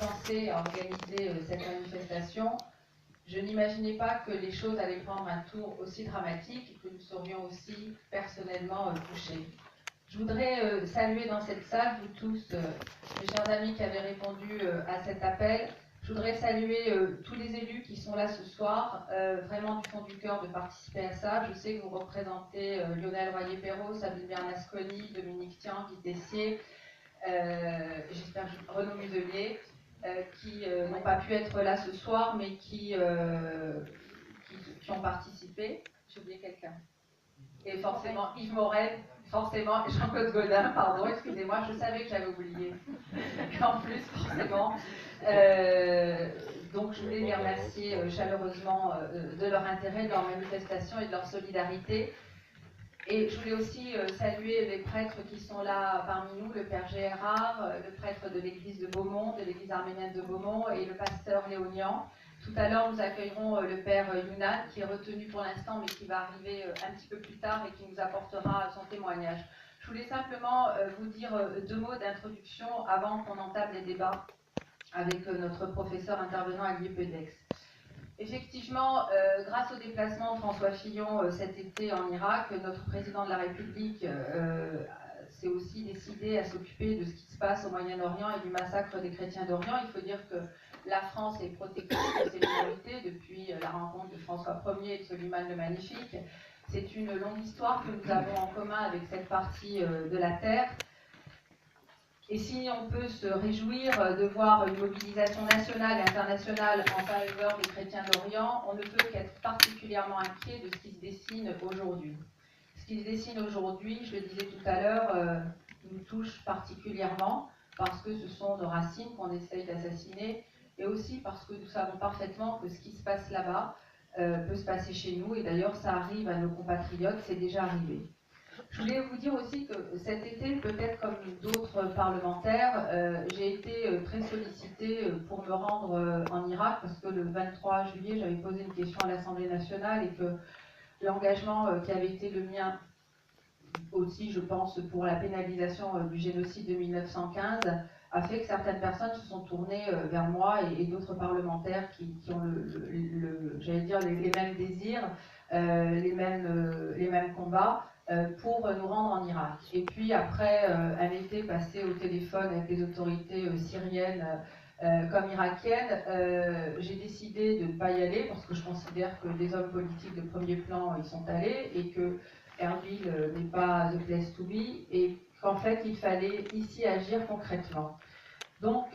pensé à organiser cette manifestation, je n'imaginais pas que les choses allaient prendre un tour aussi dramatique et que nous serions aussi personnellement touchés. Je voudrais saluer dans cette salle, vous tous, mes chers amis qui avez répondu à cet appel. Je voudrais saluer tous les élus qui sont là ce soir, vraiment du fond du cœur de participer à ça. Je sais que vous représentez Lionel Royer-Perrot, Sabine Bernasconi, Dominique Tian, Guy Tessier, j'espère Renaud Muselier, qui n'ont pas pu être là ce soir, mais qui ont participé. J'ai oublié quelqu'un. Et forcément Yves Morel, forcément Jean-Claude Godin, pardon, excusez-moi, je savais que j'avais oublié. En plus, forcément. Donc je voulais les remercier chaleureusement de leur intérêt, de leur manifestation et de leur solidarité. Et je voulais aussi saluer les prêtres qui sont là parmi nous, le père Gérard, le prêtre de l'église de Beaumont, de l'église arménienne de Beaumont, et le pasteur Léonian. Tout à l'heure, nous accueillerons le père Younan, qui est retenu pour l'instant, mais qui va arriver un petit peu plus tard et qui nous apportera son témoignage. Je voulais simplement vous dire deux mots d'introduction avant qu'on entame les débats avec notre professeur intervenant à l'IEPEDEX. Effectivement, grâce au déplacement de François Fillon cet été en Irak, notre président de la République s'est aussi décidé à s'occuper de ce qui se passe au Moyen-Orient et du massacre des chrétiens d'Orient. Il faut dire que la France est protectrice de ses minorités depuis la rencontre de François Ier et de Soliman le Magnifique. C'est une longue histoire que nous avons en commun avec cette partie de la Terre. Et si on peut se réjouir de voir une mobilisation nationale et internationale en faveur des chrétiens d'Orient, on ne peut qu'être particulièrement inquiet de ce qui se dessine aujourd'hui. Ce qui se dessine aujourd'hui, je le disais tout à l'heure, nous touche particulièrement parce que ce sont nos racines qu'on essaye d'assassiner et aussi parce que nous savons parfaitement que ce qui se passe là-bas peut se passer chez nous et d'ailleurs ça arrive à nos compatriotes, c'est déjà arrivé. Je voulais vous dire aussi que cet été, peut-être comme d'autres parlementaires, j'ai été très sollicitée pour me rendre en Irak parce que le 23 juillet, j'avais posé une question à l'Assemblée nationale et que l'engagement qui avait été le mien aussi, je pense, pour la pénalisation du génocide de 1915 a fait que certaines personnes se sont tournées vers moi et d'autres parlementaires qui ont j'allais dire, les mêmes désirs, les mêmes combats. Pour nous rendre en Irak. Et puis après un été passé au téléphone avec les autorités syriennes comme irakiennes, j'ai décidé de ne pas y aller parce que je considère que les hommes politiques de premier plan y sont allés et que Erbil n'est pas the place to be et qu'en fait il fallait ici agir concrètement. Donc